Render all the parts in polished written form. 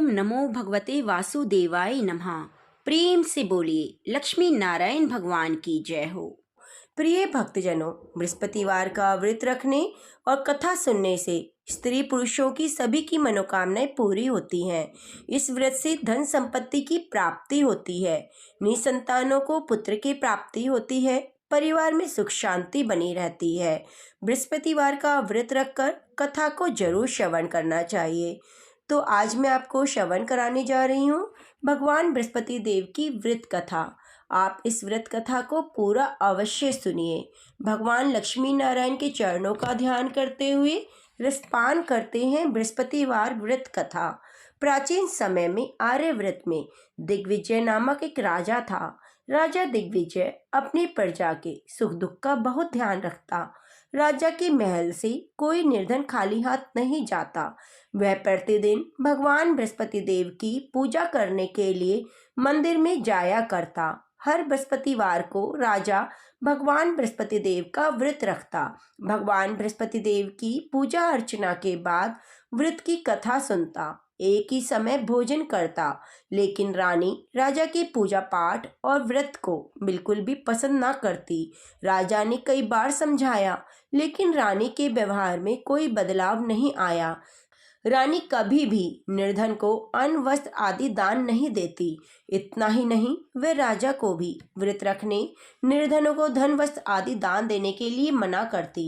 ओम नमो भगवते वासुदेवाय नमः। प्रेम से बोलिए लक्ष्मी नारायण भगवान की जय हो। प्रिय भक्तजनों, बृहस्पतिवार का व्रत रखने और कथा सुनने से स्त्री पुरुषों की सभी की मनोकामनाएं पूरी होती हैं। इस व्रत से धन संपत्ति की प्राप्ति होती है, निसंतानों को पुत्र की प्राप्ति होती है, परिवार में सुख शांति बनी रहती है। बृहस्पतिवार का व्रत रखकर कथा को जरूर श्रवण करना चाहिए। तो आज मैं आपको श्रवण कराने जा रही हूँ भगवान बृहस्पति देव की व्रत कथा। आप इस व्रत कथा को पूरा अवश्य सुनिए। भगवान लक्ष्मी नारायण के चरणों का ध्यान करते हुए रसपान करते हैं बृहस्पतिवार व्रत कथा। प्राचीन समय में आर्यव्रत में दिग्विजय नामक एक राजा था। राजा दिग्विजय अपनी प्रजा के सुख दुख का बहुत ध्यान रखता। राजा के महल से कोई निर्धन खाली हाथ नहीं जाता। वह प्रतिदिन भगवान बृहस्पति देव की पूजा करने के लिए मंदिर में जाया करता। हर बृहस्पतिवार को राजा भगवान बृहस्पति देव का व्रत रखता। भगवान बृहस्पति देव की पूजा अर्चना के बाद व्रत की कथा सुनता। एक ही समय भोजन करता। लेकिन रानी राजा की पूजा पाठ और व्रत को बिल्कुल भी पसंद न करती। राजा ने कई बार समझाया, लेकिन रानी के व्यवहार में कोई बदलाव नहीं आया। रानी कभी भी निर्धन को अन्न वस्त्र आदि दान नहीं देती। इतना ही नहीं, वह राजा को भी व्रत रखने, निर्धनों को धन वस्त्र आदि दान देने के लिए मना करती।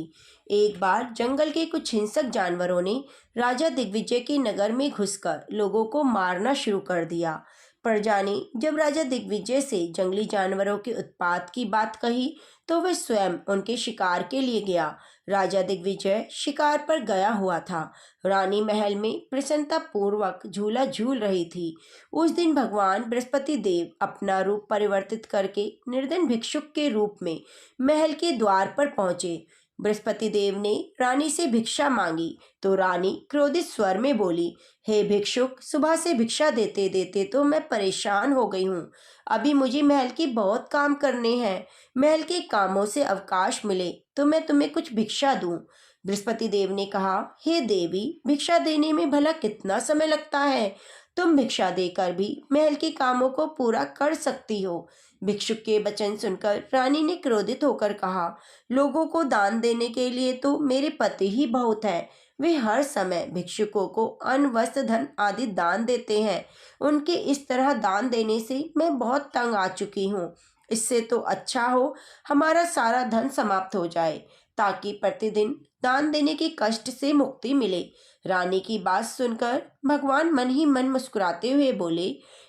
एक बार जंगल के कुछ हिंसक जानवरों ने राजा दिग्विजय के नगर में घुसकर लोगों को मारना शुरू कर दिया। प्रजा ने जब राजा दिग्विजय से जंगली जानवरों के उत्पात की बात कही तो वह स्वयं उनके शिकार के लिए गया। राजा दिग्विजय शिकार पर गया हुआ था। रानी महल में प्रसन्नता पूर्वक झूला झूल रही थी। उस दिन भगवान बृहस्पति देव अपना रूप परिवर्तित करके निर्धन भिक्षुक के रूप में महल के द्वार पर पहुंचे। बृहस्पति देव ने रानी से भिक्षा मांगी तो रानी क्रोधित स्वर में बोली, हे भिक्षुक, सुबह से भिक्षा देते देते तो मैं परेशान हो गई हूँ। अभी मुझे महल के बहुत काम करने हैं। महल के कामों से अवकाश मिले तो मैं तुम्हें कुछ भिक्षा दूं। बृहस्पति देव ने कहा, हे देवी, भिक्षा देने में भला कितना समय लगता है? तुम भिक्षा देकर भी महल के कामों को पूरा कर सकती हो। भिक्षुक के वचन सुनकर रानी ने क्रोधित होकर कहा, लोगों को दान देने के लिए तो मेरे पति ही बहुत है। वे हर समय भिक्षुकों को अन्न वस्त्र धन आदि दान देते हैं। उनके इस तरह दान देने से मैं बहुत तंग आ चुकी हूँ। इससे तो अच्छा हो हमारा सारा धन समाप्त हो जाए, ताकि प्रतिदिन दान देने के कष्ट से मुक्ति मिले। रानी की बात सुनकर भगवान मन ही मन मुस्कुराते हुए बोले,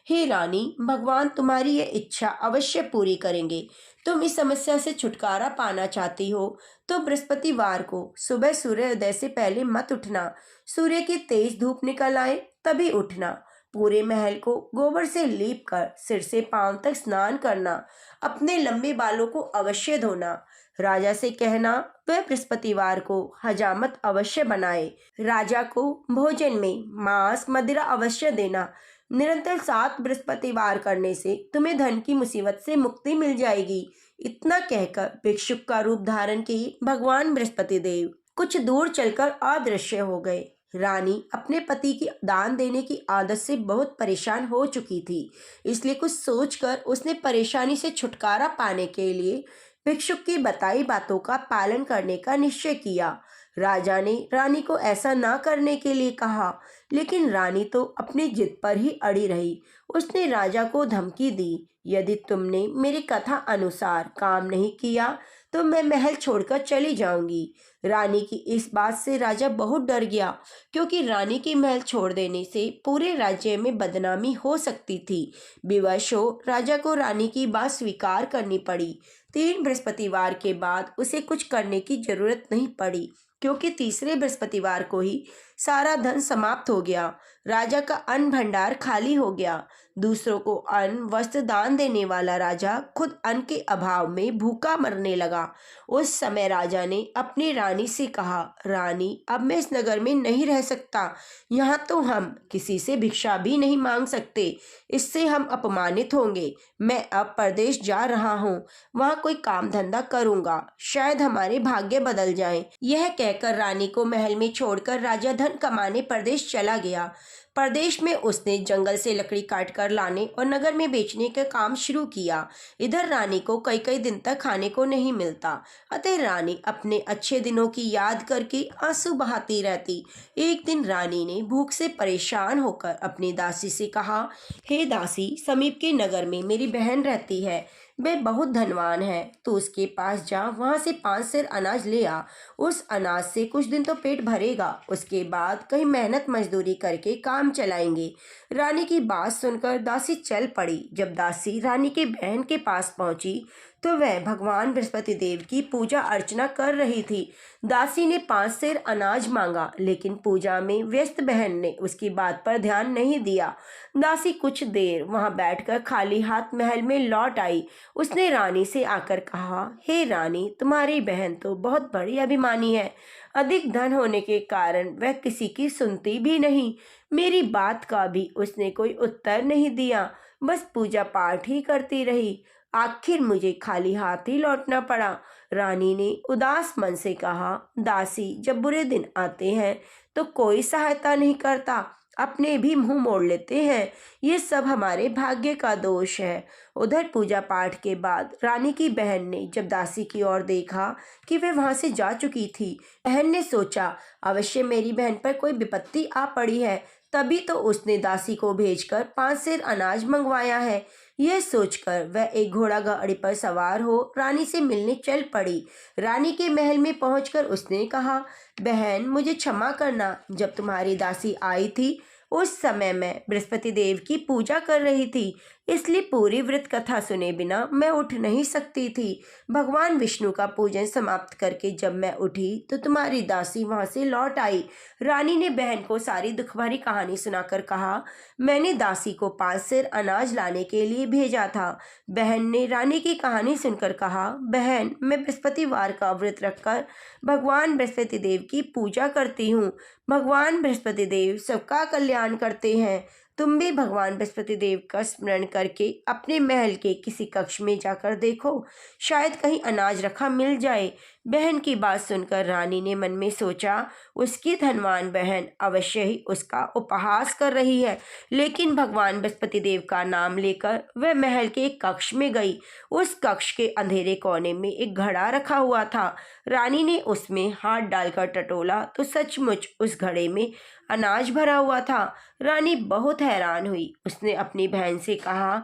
हे रानी, भगवान तुम्हारी यह इच्छा अवश्य पूरी करेंगे। तुम इस समस्या से छुटकारा पाना चाहती हो तो बृहस्पतिवार को सुबह सूर्योदय से पहले मत उठना। सूर्य की तेज धूप निकल आए तभी उठना। पूरे महल को गोबर से लीप कर सिर से पांव तक स्नान करना। अपने लंबे बालों को अवश्य धोना। राजा से कहना वह बृहस्पतिवार को हजामत अवश्य बनाए। राजा को भोजन में मांस मदिरा अवश्य देना। निरंतर 7 बृहस्पतिवार करने से तुम्हें धन की मुसीबत से मुक्ति मिल जाएगी। इतना कहकर भिक्षुक का रूप धारण किए भगवान बृहस्पति देव कुछ दूर चलकर अदृश्य हो गए। रानी अपने पति की दान देने की आदत से बहुत परेशान हो चुकी थी, इसलिए कुछ सोचकर उसने परेशानी से छुटकारा पाने के लिए भिक्षुक की बताई बातों का पालन करने का निश्चय किया। राजा ने रानी को ऐसा ना करने के लिए कहा, लेकिन रानी तो अपनी जिद पर ही अड़ी रही। उसने राजा को धमकी दी, यदि तुमने मेरी कथा अनुसार काम नहीं किया तो मैं महल छोड़कर चली जाऊंगी। रानी की इस बात से राजा बहुत डर गया, क्योंकि रानी की महल छोड़ देने से पूरे राज्य में बदनामी हो सकती थी। विवश हो राजा को रानी की बात स्वीकार करनी पड़ी। 3 बृहस्पतिवार के बाद उसे कुछ करने की जरूरत नहीं पड़ी, क्योंकि तीसरे बृहस्पतिवार को ही सारा धन समाप्त हो गया। राजा का अन्न भंडार खाली हो गया। दूसरों को अन्न वस्त्र दान देने वाला राजा खुद अन्न के अभाव में भूखा मरने लगा। उस समय राजा ने अपनी रानी से कहा, रानी, अब मैं इस नगर में नहीं रह सकता। यहाँ तो हम किसी से भिक्षा भी नहीं मांग सकते। इससे हम अपमानित होंगे। मैं अब परदेश जा रहा हूँ। वहाँ कोई काम धंधा करूँगा। शायद हमारे भाग्य बदल जाएं। यह कहकर रानी को महल में छोड़कर राजा धन कमाने परदेश चला गया। प्रदेश में उसने जंगल से लकड़ी काट कर लाने और नगर में बेचने का काम शुरू किया। इधर रानी को कई कई दिन तक खाने को नहीं मिलता, अतः रानी अपने अच्छे दिनों की याद करके आंसू बहाती रहती। एक दिन रानी ने भूख से परेशान होकर अपनी दासी से कहा, हे दासी, समीप के नगर में मेरी बहन रहती है, वह बहुत धनवान है। तू उसके पास जा, वहां से 5 सेर अनाज ले आ। उस अनाज से कुछ दिन तो पेट भरेगा, उसके बाद कहीं मेहनत मजदूरी करके काम चलाएंगे। रानी की बात सुनकर दासी चल पड़ी। जब दासी रानी की बहन के पास पहुंची तो वह भगवान बृहस्पति देव की पूजा अर्चना कर रही थी। दासी ने 5 सेर अनाज मांगा, लेकिन पूजा में व्यस्त बहन ने उसकी बात पर ध्यान नहीं दिया। दासी कुछ देर वहां बैठकर खाली हाथ महल में लौट आई। उसने रानी से आकर कहा, हे रानी, तुम्हारी बहन तो बहुत बड़ी अभिमानी है। अधिक धन होने के कारण वह किसी की सुनती भी नहीं। मेरी बात का भी उसने कोई उत्तर नहीं दिया, बस पूजा पाठ ही करती रही। आखिर मुझे खाली हाथ ही लौटना पड़ा। रानी ने उदास मन से कहा, दासी, जब बुरे दिन आते हैं तो कोई सहायता नहीं करता, अपने भी मुंह मोड़ लेते हैं। ये सब हमारे भाग्य का दोष है। उधर पूजा पाठ के बाद रानी की बहन ने जब दासी की ओर देखा कि वह वहां से जा चुकी थी, बहन ने सोचा, अवश्य मेरी बहन पर कोई विपत्ति आ पड़ी है, तभी तो उसने दासी को भेजकर 5 सेर अनाज मंगवाया है। यह सोचकर वह एक घोड़ा गाड़ी पर सवार हो रानी से मिलने चल पड़ी। रानी के महल में पहुंचकर उसने कहा, बहन, मुझे क्षमा करना, जब तुम्हारी दासी आई थी उस समय मैं बृहस्पति देव की पूजा कर रही थी, इसलिए पूरी व्रत कथा सुने बिना मैं उठ नहीं सकती थी। भगवान विष्णु का पूजन समाप्त करके जब मैं उठी तो तुम्हारी दासी वहां से लौट आई। रानी ने बहन को सारी दुख भरी कहानी सुनाकर कहा, मैंने दासी को 5 सेर अनाज लाने के लिए भेजा था। बहन ने रानी की कहानी सुनकर कहा, बहन, मैं बृहस्पतिवार का व्रत रखकर भगवान बृहस्पति देव की पूजा करती हूँ। भगवान बृहस्पति देव सबका कल्याण करते हैं। तुम भी भगवान बृहस्पति देव का स्मरण करके अपने महल के किसी कक्ष में जाकर देखो, शायद कहीं अनाज रखा मिल जाए। बहन की बात सुनकर रानी ने मन में सोचा, उसकी धनवान बहन अवश्य ही उसका उपहास कर रही है। लेकिन भगवान बृहस्पति देव का नाम लेकर वह महल के एक कक्ष में गई। उस कक्ष के अंधेरे कोने में एक घड़ा रखा हुआ था। रानी ने उसमें हाथ डालकर टटोला तो सचमुच उस घड़े में अनाज भरा हुआ था। रानी बहुत हैरान हुई। उसने अपनी बहन से कहा,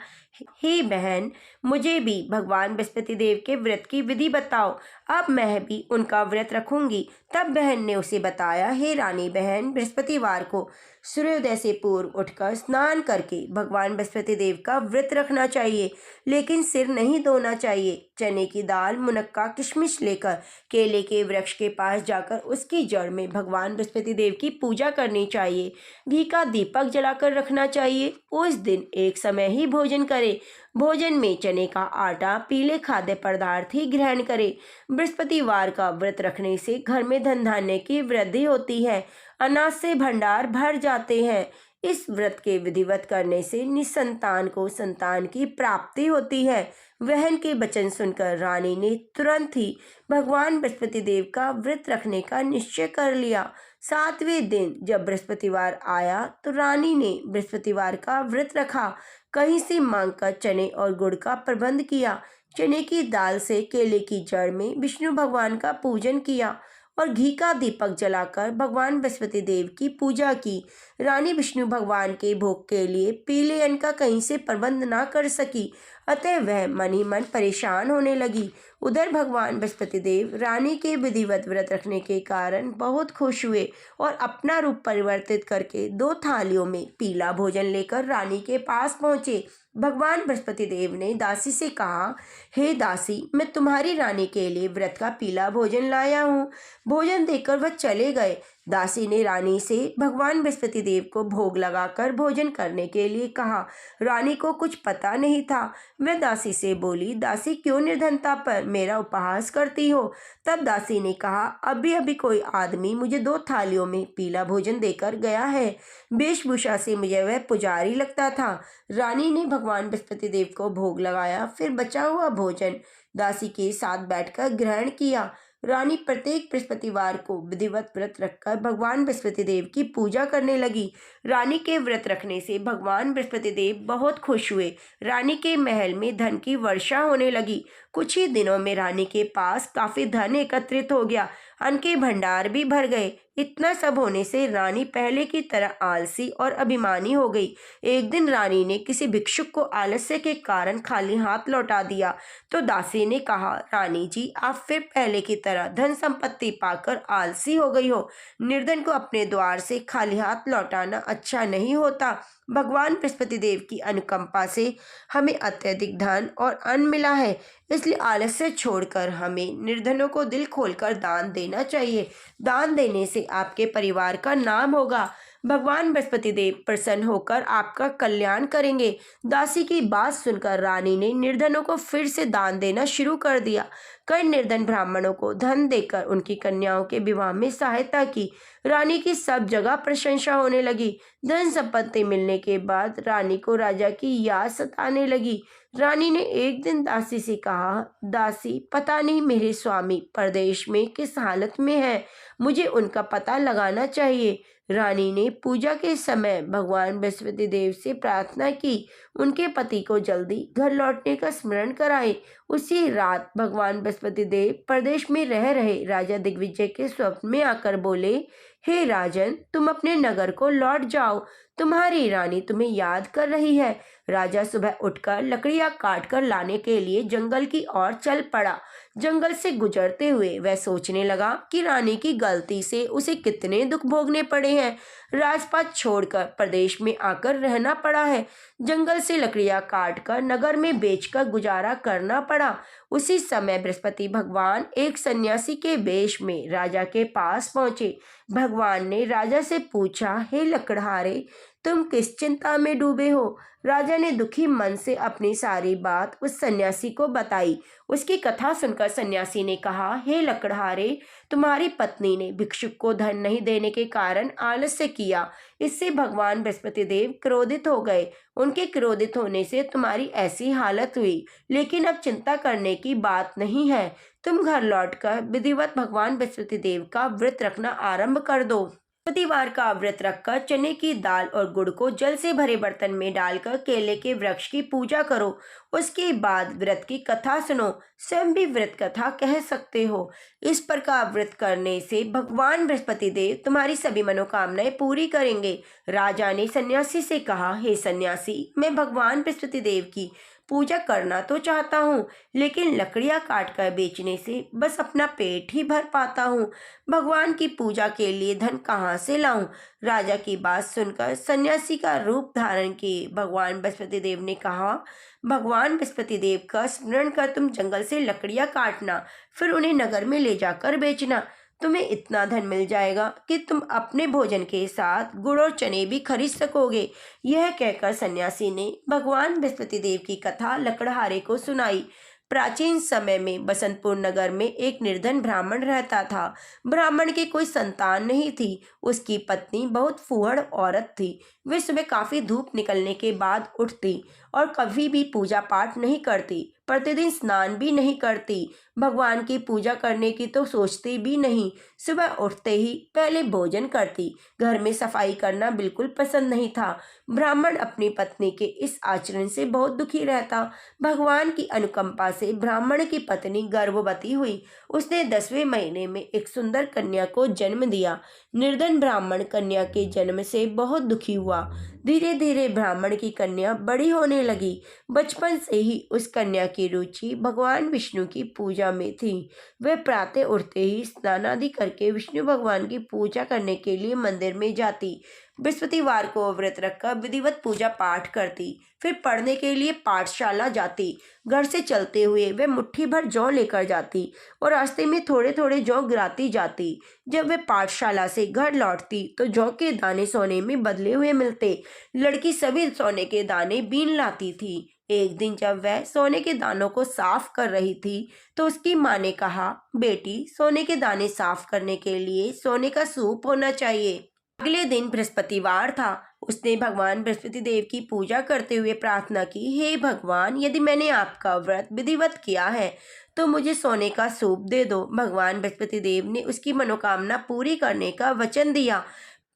हे बहन, मुझे भी भगवान बृहस्पति देव के व्रत की विधि बताओ, अब मैं भी उनका व्रत रखूंगी। तब बहन ने उसे बताया, हे रानी बहन, बृहस्पतिवार को सूर्योदय से पूर्व उठकर स्नान करके भगवान बृहस्पति देव का व्रत रखना चाहिए, लेकिन सिर नहीं धोना चाहिए। चने की दाल, मुनक्का, किशमिश लेकर केले के वृक्ष के पास जाकर उसकी जड़ में भगवान बृहस्पति देव की पूजा करनी चाहिए। घी का दीपक जलाकर रखना चाहिए। उस दिन एक समय ही भोजन करें। भोजन में चने का आटा, पीले खाद्य पदार्थ ही ग्रहण करें। बृहस्पतिवार का व्रत रखने से घर में धन धान्य की वृद्धि होती है, अनाज से भंडार भर जाते हैं। इस व्रत के विधिवत करने से निसंतान को संतान की प्राप्ति होती है। बहन के वचन सुनकर रानी ने तुरंत ही भगवान बृहस्पति देव का व्रत रखने का निश्चय कर लिया। 7वें दिन जब बृहस्पतिवार आया तो रानी ने बृहस्पतिवार का व्रत रखा। कहीं से मांगकर चने और गुड़ का प्रबंध किया। चने की दाल से केले की जड़ में विष्णु भगवान का पूजन किया और घी का दीपक जलाकर भगवान बृहस्पति देव की पूजा की। रानी विष्णु भगवान के भोग के लिए पीले अन्न का कहीं से प्रबंध ना कर सकी, अतः वह मन ही मन परेशान होने लगी। उधर भगवान बृहस्पति देव रानी के विधिवत व्रत रखने के कारण बहुत खुश हुए और अपना रूप परिवर्तित करके 2 थालियों में पीला भोजन लेकर रानी के पास पहुंचे। भगवान बृहस्पति देव ने दासी से कहा, हे दासी, मैं तुम्हारी रानी के लिए व्रत का पीला भोजन लाया हूँ। भोजन देकर वह चले गए। दासी ने रानी से भगवान बृहस्पति देव को भोग लगाकर भोजन करने के लिए कहा। रानी को कुछ पता नहीं था। वह दासी से बोली, दासी, क्यों निर्धनता पर मेरा उपहास करती हो? तब दासी ने कहा, अभी अभी कोई आदमी मुझे 2 थालियों में पीला भोजन देकर गया है। वेशभूषा से मुझे वह पुजारी लगता था। रानी ने भगवान बृहस्पति देव को भोग लगाया, फिर बचा हुआ भोजन दासी के साथ बैठकर ग्रहण किया। रानी प्रत्येक बृहस्पतिवार को विधिवत व्रत रखकर भगवान बृहस्पति देव की पूजा करने लगी। रानी के व्रत रखने से भगवान बृहस्पति देव बहुत खुश हुए। रानी के महल में धन की वर्षा होने लगी। कुछ ही दिनों में रानी के पास काफी धन एकत्रित हो गया। अन्न के भंडार भी भर गए। इतना सब होने से रानी पहले की तरह आलसी और अभिमानी हो गई। एक दिन रानी ने किसी भिक्षुक को आलस्य के कारण खाली हाथ लौटा दिया तो दासी ने कहा, रानी जी, आप फिर पहले की तरह धन संपत्ति पाकर आलसी हो गई हो। निर्धन को अपने द्वार से खाली हाथ लौटाना अच्छा नहीं होता। भगवान बृहस्पति देव की अनुकंपा से हमें अत्यधिक धन और अन्न मिला है, इसलिए आलस्य छोड़कर हमें निर्धनों को दिल खोलकर दान देना चाहिए। दान देने से आपके परिवार का नाम होगा। भगवान बृहस्पति देव प्रसन्न होकर आपका कल्याण करेंगे। दासी की बात सुनकर रानी ने निर्धनों को फिर से दान देना शुरू कर दिया। कई निर्धन ब्राह्मणों को धन देकर उनकी कन्याओं के विवाह में सहायता की। रानी की सब जगह प्रशंसा होने लगी। धन संपत्ति मिलने के बाद रानी को राजा की याद सताने लगी। रानी ने एक दिन दासी से कहा, दासी, पता नहीं मेरे स्वामी परदेश में किस हालत में है, मुझे उनका पता लगाना चाहिए। रानी ने पूजा के समय भगवान बृहस्पति देव से प्रार्थना की, उनके पति को जल्दी घर लौटने का स्मरण कराए। उसी रात भगवान बृहस्पति देव प्रदेश में रह रहे राजा दिग्विजय के स्वप्न में आकर बोले, हे राजन, तुम अपने नगर को लौट जाओ, तुम्हारी रानी तुम्हें याद कर रही है। राजा सुबह उठकर लकड़ियां काटकर लाने के लिए जंगल की ओर चल पड़ा। जंगल से गुजरते हुए वह सोचने लगा कि रानी की गलती से उसे कितने दुख भोगने पड़े हैं। राजपाट छोड़कर प्रदेश में आकर रहना पड़ा है। जंगल से लकड़ियां काटकर नगर में बेचकर गुजारा करना पड़ा। उसी समय बृहस्पति भगवान एक सन्यासी के वेश में राजा के पास पहुंचे। भगवान ने राजा से पूछा, हे लकड़हारे, तुम किस चिंता में डूबे हो? राजा ने दुखी मन से अपनी सारी बात उस सन्यासी को बताई। उसकी कथा सुनकर सन्यासी ने कहा, हे लकड़हारे, तुम्हारी पत्नी ने भिक्षुक को धन नहीं देने के कारण आलस्य किया। इससे भगवान बृहस्पति देव क्रोधित हो गए। उनके क्रोधित होने से तुम्हारी ऐसी हालत हुई। लेकिन अब चिंता करने की बात नहीं है। तुम घर लौटकर विधिवत भगवान बृहस्पति देव का व्रत रखना आरंभ कर दो। बृहस्पतिवार का व्रत रखकर चने की दाल और गुड़ को जल से भरे बर्तन में डालकर केले के वृक्ष की पूजा करो। उसके बाद व्रत की कथा सुनो। स्वयं भी व्रत कथा कह सकते हो। इस प्रकार व्रत करने से भगवान बृहस्पति देव तुम्हारी सभी मनोकामनाएं पूरी करेंगे। राजा ने सन्यासी से कहा, हे सन्यासी, मैं भगवान बृहस्पति देव की पूजा करना तो चाहता हूँ, लेकिन लकड़ियाँ काटकर बेचने से बस अपना पेट ही भर पाता हूँ। भगवान की पूजा के लिए धन कहाँ से लाऊं? राजा की बात सुनकर सन्यासी का रूप धारण किए भगवान बृहस्पति देव ने कहा, भगवान बृहस्पति देव का स्मरण कर तुम जंगल से लकड़ियाँ काटना, फिर उन्हें नगर में ले जाकर बेचना। तुम्हें इतना धन मिल जाएगा कि तुम अपने भोजन के साथ गुड़ और चने भी खरीद सकोगे। यह कहकर सन्यासी ने भगवान बृहस्पति देव की कथा लकड़हारे को सुनाई। प्राचीन समय में बसंतपुर नगर में एक निर्धन ब्राह्मण रहता था। ब्राह्मण की कोई संतान नहीं थी। उसकी पत्नी बहुत फूहड़ औरत थी। वे सुबह काफी धूप निकलने के बाद उठती और कभी भी पूजा पाठ नहीं करती। प्रतिदिन स्नान भी नहीं करती। भगवान की पूजा करने की तो सोचती भी नहीं। सुबह उठते ही पहले भोजन करती। घर में सफाई करना बिल्कुल पसंद नहीं था। ब्राह्मण अपनी पत्नी के इस आचरण से बहुत दुखी रहता। भगवान की अनुकंपा से ब्राह्मण की पत्नी गर्भवती हुई। उसने 10वें महीने में एक सुंदर कन्या को जन्म दिया। निर्धन ब्राह्मण कन्या के जन्म से बहुत दुखी हुआ। धीरे धीरे ब्राह्मण की कन्या बड़ी होने लगी। बचपन से ही उस कन्या की रुचि भगवान विष्णु की पूजा में थी। वह प्रातः उठते ही स्नान आदि करके विष्णु भगवान की पूजा करने के लिए मंदिर में जाती। बृहस्पतिवार को व्रत रखकर विधिवत पूजा पाठ करती। फिर पढ़ने के लिए पाठशाला जाती। घर से चलते हुए वह मुट्ठी भर जौ लेकर जाती और रास्ते में थोड़े थोड़े जौ गिराती जाती। जब वह पाठशाला से घर लौटती तो जौ के दाने सोने में बदले हुए मिलते। लड़की सभी सोने के दाने बीन लाती थी। एक दिन जब वह सोने के दानों को साफ कर रही थी तो उसकी माँ ने कहा, बेटी, सोने के दाने साफ करने के लिए सोने का सूप होना चाहिए। अगले दिन बृहस्पतिवार था। उसने भगवान बृहस्पति देव की पूजा करते हुए प्रार्थना की, हे भगवान, यदि मैंने आपका व्रत विधिवत किया है तो मुझे सोने का सूप दे दो। भगवान बृहस्पति देव ने उसकी मनोकामना पूरी करने का वचन दिया।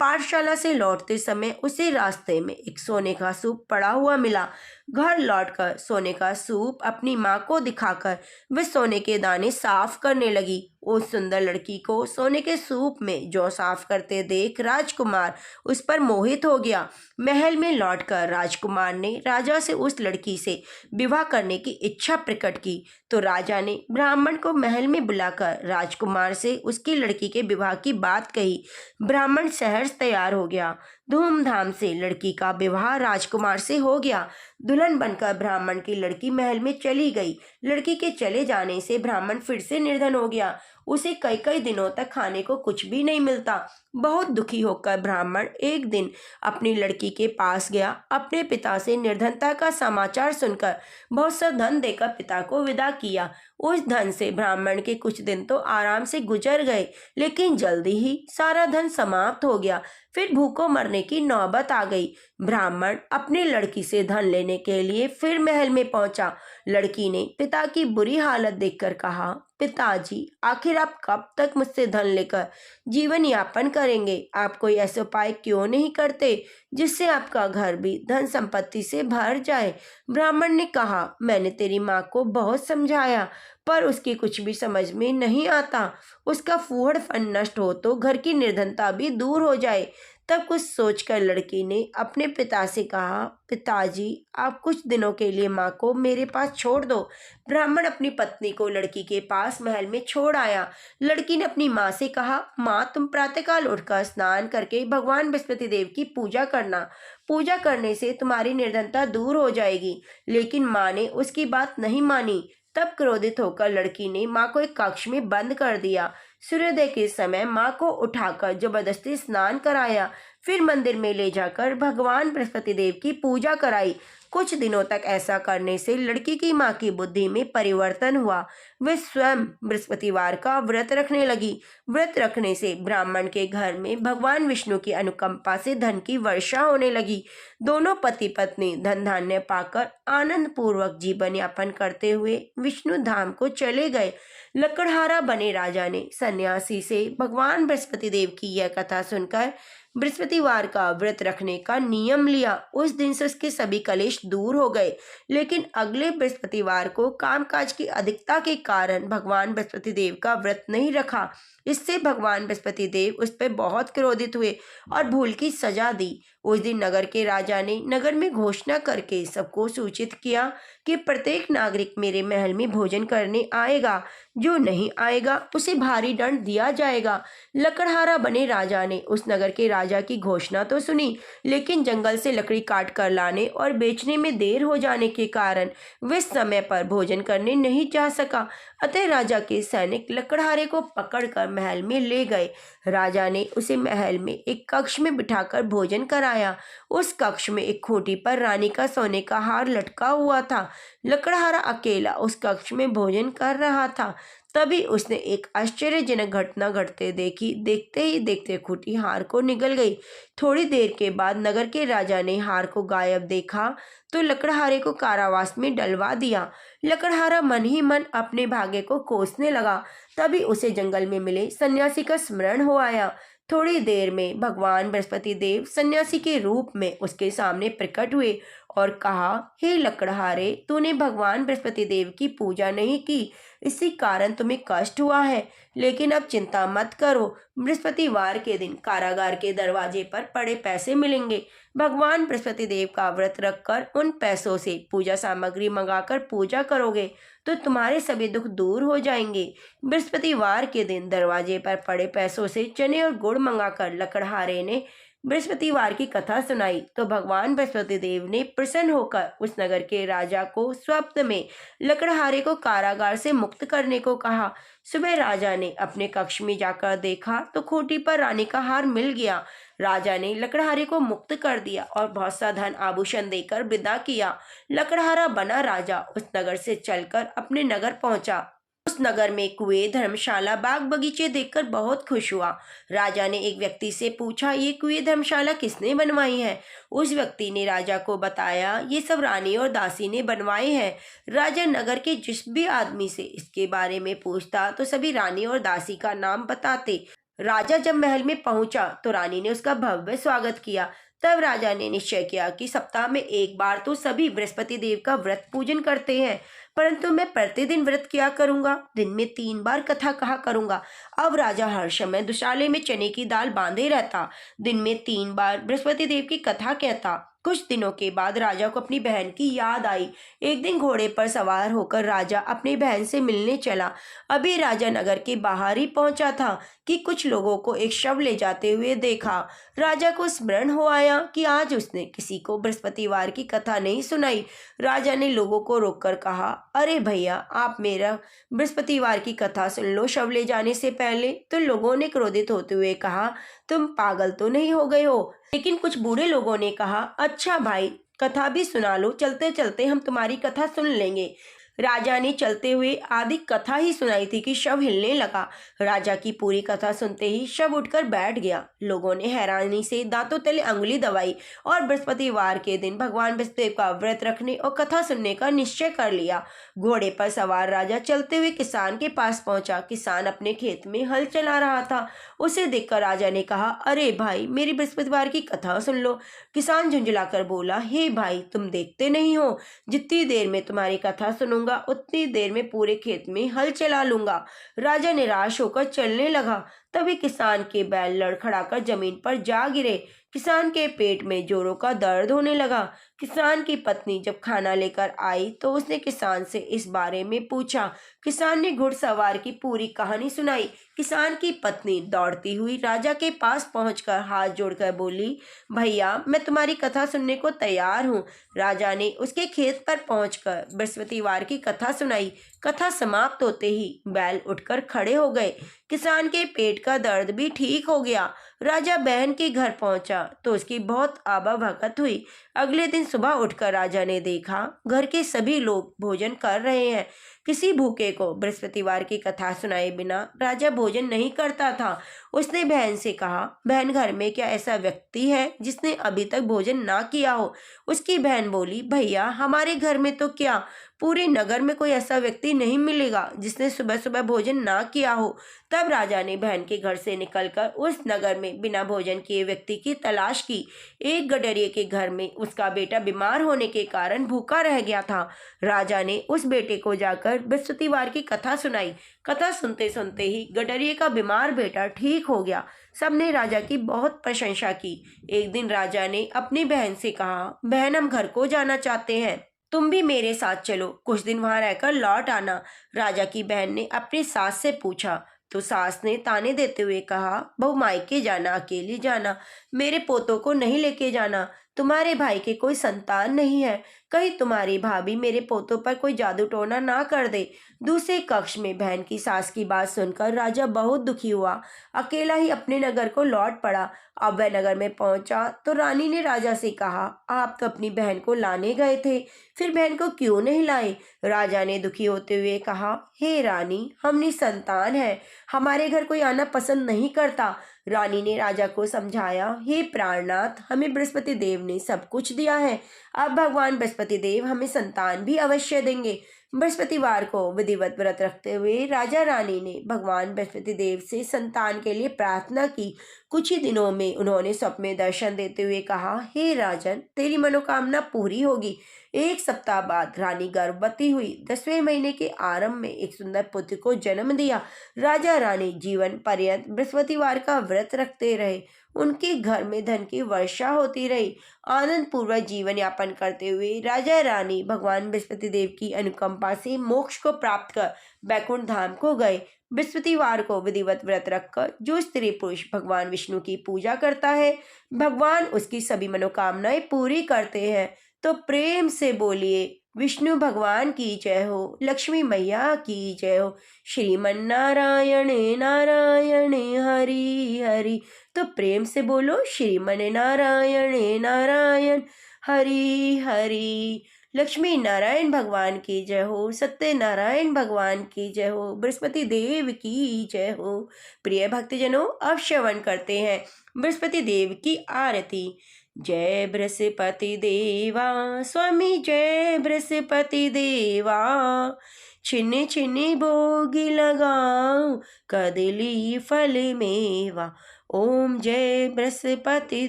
पाठशाला से लौटते समय उसे रास्ते में एक सोने का सूप पड़ा हुआ मिला। घर लौटकर सोने का सूप अपनी माँ को दिखाकर वह सोने के दाने साफ करने लगी। उस सुंदर लड़की को सोने के सूप में जौ साफ करते देख राजकुमार उस पर मोहित हो गया। महल में लौटकर राजकुमार ने राजा से उस लड़की से विवाह करने की इच्छा प्रकट की तो राजा ने ब्राह्मण को महल में बुलाकर राजकुमार से उसकी लड़की के विवाह की बात कही। ब्राह्मण सहर्ष तैयार हो गया। धूमधाम से लड़की का विवाह राजकुमार से हो गया। दुल्हन बनकर ब्राह्मण की लड़की महल में चली गई। लड़की के चले जाने से ब्राह्मण फिर से निर्धन हो गया। उसे कई कई दिनों तक खाने को कुछ भी नहीं मिलता। बहुत दुखी होकर ब्राह्मण एक दिन अपनी लड़की के पास गया। अपने पिता से निर्धनता का समाचार सुनकर बहुत सा धन देकर पिता को विदा किया। उस धन से ब्राह्मण के कुछ दिन तो आराम से गुजर गए, लेकिन जल्दी ही सारा धन समाप्त हो गया। फिर भूखों मरने की नौबत आ गई। ब्राह्मण अपनी लड़की से धन लेने के लिए फिर महल में पहुंचा। लड़की ने पिता की बुरी हालत देखकर कहा, पिताजी, आखिर आप कब तक मुझसे धन लेकर जीवन यापन करेंगे? आप कोई ऐसे उपाय क्यों नहीं करते जिससे आपका घर भी धन संपत्ति से भर जाए? ब्राह्मण ने कहा, मैंने तेरी माँ को बहुत समझाया पर उसकी कुछ भी समझ में नहीं आता। उसका फूहड़पन नष्ट हो तो घर की निर्धनता भी दूर हो जाए। तब कुछ सोचकर लड़की ने अपने पिता से कहा, पिताजी, आप कुछ दिनों के लिए माँ को मेरे पास छोड़ दो। ब्राह्मण अपनी पत्नी को लड़की के पास महल में छोड़ आया। लड़की ने अपनी माँ से कहा, माँ, तुम प्रातःकाल उठकर स्नान करके भगवान बृहस्पति देव की पूजा करना। पूजा करने से तुम्हारी निर्धनता दूर हो जाएगी। लेकिन माँ ने उसकी बात नहीं मानी। तब क्रोधित होकर लड़की ने माँ को एक कक्ष में बंद कर दिया। सूर्योदय के समय माँ को उठाकर जबरदस्ती स्नान कराया। फिर मंदिर में ले जाकर भगवान बृहस्पति देव की पूजा कराई। कुछ दिनों तक ऐसा करने से लड़की की माँ की बुद्धि में परिवर्तन हुआ। वे स्वयं बृहस्पतिवार का व्रत रखने लगी। व्रत रखने से ब्राह्मण के घर में भगवान विष्णु की अनुकंपा से धन की वर्षा होने लगी। दोनों पति पत्नी धन धान्य पाकर आनंद पूर्वक जीवन यापन करते हुए विष्णु धाम को चले गए। लकड़हारा बने राजा ने सन्यासी से भगवान बृहस्पति देव की यह कथा सुनकर बृहस्पतिवार का व्रत रखने का नियम लिया। उस दिन से उसके सभी कलेश दूर हो गए। लेकिन अगले बृहस्पतिवार को कामकाज की अधिकता के कारण भगवान बृहस्पति देव का व्रत नहीं रखा। इससे भगवान बृहस्पति देव उस पर बहुत क्रोधित हुए और भूल की सजा दी। उस दिन नगर के राजा ने नगर में घोषणा करके सबको सूचित किया कि प्रत्येक नागरिक मेरे महल में भोजन करने आएगा। जो नहीं आएगा उसे भारी दंड दिया जाएगा। लकड़हारा बने राजा ने उस नगर के राजा की घोषणा तो सुनी, लेकिन जंगल से लकड़ी काट कर लाने और बेचने में देर हो जाने के कारण वे समय पर भोजन करने नहीं जा सका। अतः राजा के सैनिक लकड़हारे को पकड़कर महल में ले गए। राजा ने उसे महल में एक कक्ष में बिठाकर भोजन कराया। उस कक्ष में एक खूंटी पर रानी का सोने का हार लटका हुआ था। लकड़हारा अकेला उस कक्ष में भोजन कर रहा था। तभी उसने एक आश्चर्यजनक घटना घटते देखी। देखते ही देखते खूंटी हार को निगल गई। थोड़ी देर के बाद नगर के राजा ने हार को गायब देखा तो लकड़हारे को कारावास में डलवा दिया। लकड़हारा मन ही मन अपने भाग्य को कोसने लगा। तभी उसे जंगल में मिले सन्यासी का स्मरण हो आया। थोड़ी देर में भगवान बृहस्पति देव सन्यासी के रूप में उसके सामने प्रकट हुए और कहा, हे लकड़हारे, तूने भगवान बृहस्पति देव की पूजा नहीं की, इसी कारण तुम्हें कष्ट हुआ है। लेकिन अब चिंता मत करो, बृहस्पतिवार के दिन कारागार के दरवाजे पर पड़े पैसे मिलेंगे। भगवान बृहस्पति देव का व्रत रखकर उन पैसों से पूजा सामग्री मंगाकर पूजा करोगे तो तुम्हारे सभी दुख दूर हो जाएंगे। बृहस्पतिवार के दिन दरवाजे पर पड़े पैसों से चने और गुड़ मंगाकर लकड़हारे ने बृहस्पतिवार की कथा सुनाई तो भगवान बृहस्पति देव ने प्रसन्न होकर उस नगर के राजा को स्वप्न में लकड़हारे को कारागार से मुक्त करने को कहा। सुबह राजा ने अपने कक्ष में जाकर देखा तो खूंटी पर रानी का हार मिल गया। राजा ने लकड़हारे को मुक्त कर दिया और बहुत सा धन आभूषण देकर विदा किया। लकड़हारा बना राजा उस नगर से चलकर अपने नगर पहुंचा। उस नगर में कुएं, धर्मशाला, बाग बगीचे देखकर बहुत खुश हुआ। राजा ने एक व्यक्ति से पूछा, ये कुएं, धर्मशाला किसने बनवाई है? उस व्यक्ति ने राजा को बताया, ये सब रानी और दासी ने बनवाए हैं। राजा नगर के जिस भी आदमी से इसके बारे में पूछता तो सभी रानी और दासी का नाम बताते। राजा जब महल में पहुंचा तो रानी ने उसका भव्य स्वागत किया। तब राजा ने निश्चय किया कि सप्ताह में एक बार तो सभी बृहस्पति देव का व्रत पूजन करते हैं, परंतु मैं प्रतिदिन व्रत किया करूंगा, दिन में 3 बार कथा कहा करूंगा। अब राजा हर समय दुशाले में चने की दाल बांधे रहता, दिन में 3 बार बृहस्पति देव की कथा कहता। कुछ दिनों के बाद राजा को अपनी बहन की याद आई। एक दिन घोड़े पर सवार होकर राजा अपनी बहन से मिलने चला। अभी राजा नगर के बाहर ही पहुंचा था कि कुछ लोगों को एक शव ले जाते हुए देखा। राजा को स्मरण हो आया कि आज उसने किसी को बृहस्पतिवार की कथा नहीं सुनाई। राजा ने लोगों को रोककर कहा, अरे भैया, आप मेरा बृहस्पतिवार की कथा सुन लो शव ले जाने से पहले। तो लोगों ने क्रोधित होते हुए कहा, तुम पागल तो नहीं हो गए हो? लेकिन कुछ बूढ़े लोगों ने कहा, अच्छा भाई, कथा भी सुना लो, चलते चलते हम तुम्हारी कथा सुन लेंगे। राजा ने चलते हुए आधी कथा ही सुनाई थी कि शव हिलने लगा। राजा की पूरी कथा सुनते ही शव उठकर बैठ गया। लोगों ने हैरानी से दांतों तले अंगुली दबाई और बृहस्पतिवार के दिन भगवान बृहस्पति का व्रत रखने और कथा सुनने का निश्चय कर लिया। घोड़े पर सवार राजा चलते हुए किसान के पास पहुंचा। किसान अपने खेत में हल चला रहा था। उसे देखकर राजा ने कहा, अरे भाई, मेरी बृहस्पतिवार की कथा सुन लो। किसान झुंझलाकर बोला, हे भाई, तुम देखते नहीं हो, जितनी देर में तुम्हारी कथा सुनूंगा उतनी देर में पूरे खेत में हल चला लूंगा। राजा निराश होकर चलने लगा। तभी किसान के बैल लड़खड़ाकर जमीन पर जा गिरे। किसान के पेट में जोरों का दर्द होने लगा। किसान की पत्नी जब खाना लेकर आई तो उसने किसान से इस बारे में पूछा। किसान ने घुड़सवार की पूरी कहानी सुनाई। किसान की पत्नी दौड़ती हुई राजा के पास पहुंचकर हाथ जोड़कर बोली, भैया, मैं तुम्हारी कथा सुनने को तैयार हूँ। राजा ने उसके खेत पर पहुंचकर बृहस्पतिवार की कथा सुनाई। कथा समाप्त होते ही बैल उठकर खड़े हो गए। किसान के पेट का दर्द भी ठीक हो गया। राजा बहन के घर पहुंचा तो उसकी बहुत आबा भगत हुई। अगले दिन सुबह उठकर राजा ने देखा घर के सभी लोग भोजन कर रहे हैं। किसी भूखे को बृहस्पतिवार की कथा सुनाए बिना राजा भोजन नहीं करता था। उसने बहन से कहा, बहन, घर में क्या ऐसा व्यक्ति है जिसने अभी तक भोजन ना किया हो? उसकी बहन बोली, भैया, हमारे घर में तो क्या, पूरे नगर में कोई ऐसा व्यक्ति नहीं मिलेगा जिसने सुबह सुबह भोजन ना किया हो। तब राजा ने बहन के घर से निकलकर उस नगर में बिना भोजन किए व्यक्ति की तलाश की। एक गडरिये के घर में उसका बेटा बीमार होने के कारण भूखा रह गया था। राजा ने उस बेटे को जाकर बृहस्पतिवार की कथा सुनाई। कथा सुनते सुनते ही गडरिये का बीमार बेटा ठीक हो गया। सबने राजा की बहुत प्रशंसा की। एक दिन राजा ने अपनी बहन से कहा, बहन, हम घर को जाना चाहते हैं, तुम भी मेरे साथ चलो, कुछ दिन वहां रहकर लौट आना। राजा की बहन ने अपनी सास से पूछा तो सास ने ताने देते हुए कहा, बहू, मायके जाना, अकेली जाना, मेरे पोतों को नहीं लेके जाना। तुम्हारे भाई के कोई संतान नहीं है, कहीं तुम्हारी भाभी मेरे पोतों पर कोई जादू टोना ना कर दे। दूसरे कक्ष में बहन की सास की बात सुनकर राजा बहुत दुखी हुआ। अकेला ही अपने नगर को लौट पड़ा। अब वह नगर में पहुंचा तो रानी ने राजा से कहा, आप तो अपनी बहन को लाने गए थे, फिर बहन को क्यों नहीं लाए? राजा ने दुखी होते हुए कहा, हे रानी, हम निसंतान है, हमारे घर कोई आना पसंद नहीं करता। रानी ने राजा को समझाया, हे प्राणनाथ, हमें बृहस्पति देव ने सब कुछ दिया है, अब भगवान बृहस्पति देव हमें संतान भी अवश्य देंगे। बृहस्पतिवार को विधिवत व्रत रखते हुए राजा रानी ने भगवान बृहस्पति देव से संतान के लिए प्रार्थना की। कुछ ही दिनों में उन्होंने स्वप्न में दर्शन देते हुए कहा, हे राजन, तेरी मनोकामना पूरी होगी। एक सप्ताह बाद रानी गर्भवती हुई। 10वें महीने के आरंभ में एक सुंदर पुत्र को जन्म दिया। राजा रानी जीवन पर्यंत बृहस्पतिवार का व्रत रखते रहे। उनके घर में धन की वर्षा होती रही। आनंद पूर्वक जीवन यापन करते हुए राजा रानी भगवान बृहस्पति देव की अनुकंपा से मोक्ष को प्राप्त कर बैकुंठ धाम को गए। बृहस्पतिवार को विधिवत व्रत रखकर जो स्त्री पुरुष भगवान विष्णु की पूजा करता है, भगवान उसकी सभी मनोकामनाएं पूरी करते हैं। तो प्रेम से बोलिए, विष्णु भगवान की जय हो, लक्ष्मी मैया की जय हो, श्रीमन नारायण नारायण हरि हरि। तो प्रेम से बोलो, श्रीमन नारायण नारायण हरि हरि। लक्ष्मी नारायण भगवान की जय हो, सत्यनारायण भगवान की जय हो, बृहस्पति देव की जय हो। प्रिय भक्तजनों, अब श्रवण करते हैं बृहस्पति देव की आरती। जय बृहस्पति देवा स्वामी, जय बृहस्पति देवा, छिन्न छिन्न भोग लगाओ कदली फल मेवा। ओम जय बृहस्पति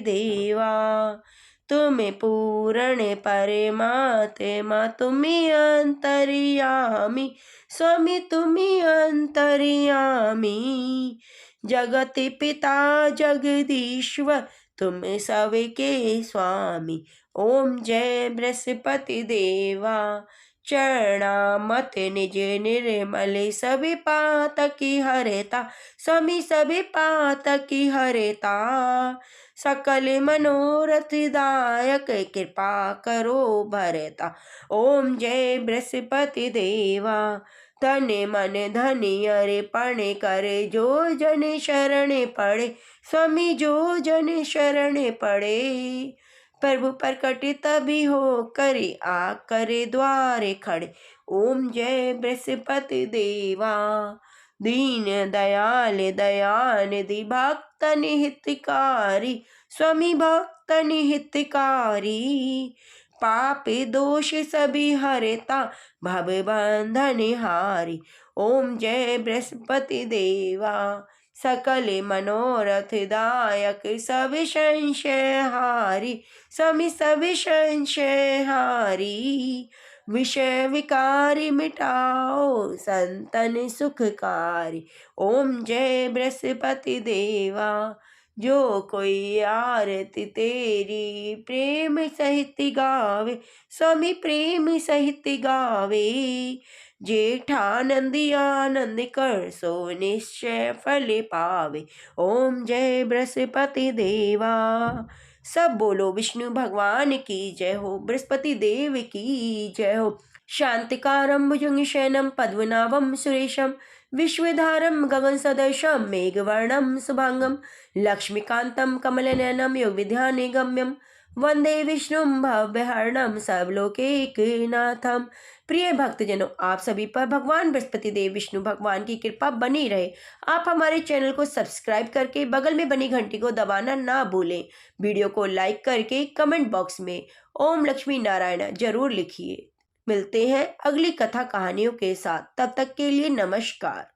देवा। तुम्हें पूर्ण परमात्मा, तुम्हें अंतर्यामी स्वामी, तुम्हें अंतर्यामी। जगत पिता जगदीश्वर, तुम सबके स्वामी। ओम जय बृहस्पति देवा। चरणामत निज निर्मल, सभी पातकी हरता स्वामी, सभी पातकी हरता। सकल मनोरथ दायक, कृपा करो भरता। ओम जय बृहस्पति देवा। तन मन धन अर्पण करे, जो जन शरण पड़े स्वामी, जो जन शरण पड़े। प्रभु प्रकट तभी हो करे, आ करे द्वारे खड़े। ओम जय बृहस्पति देवा। दीन दयाल दयानिधि, भक्तन हितकारी स्वामी, भक्तन हितकारी। पाप दोष सभी हरता, भव बंधन हारी। ओम जय बृहस्पति देवा। सकल मनोरथ दायक, सब संशय हारी स्वामी, सब संशय हारी। विषय विकारी मिटाओ, संतन सुखकारी। ओम जय बृहस्पति देवा। जो कोई आरती तेरी प्रेम सहित गावे स्वामी, प्रेम सहित गावे। जेठानंदी आनंद कर, सो निश्चय फल पावे। ओम जय बृहस्पति देवा। सब बोलो विष्णु भगवान की जय हो, बृहस्पति देव की जय हो। शांतिकारं भुजंगशयनं पद्मनाभं सुरेशं, विश्वधारं गगन सदृशं मेघवर्णं शुभांगं, लक्ष्मीकान्तं कमलनयनं योगविद्यानिगम्यं, वंदे विष्णुं भवभयहरणं सर्वलोकैकनाथं। प्रिय भक्तजनों, आप सभी पर भगवान बृहस्पति देव विष्णु भगवान की कृपा बनी रहे। आप हमारे चैनल को सब्सक्राइब करके बगल में बनी घंटी को दबाना ना भूलें। वीडियो को लाइक करके कमेंट बॉक्स में ओम लक्ष्मी नारायण जरूर लिखिए। मिलते हैं अगली कथा कहानियों के साथ, तब तक के लिए नमस्कार।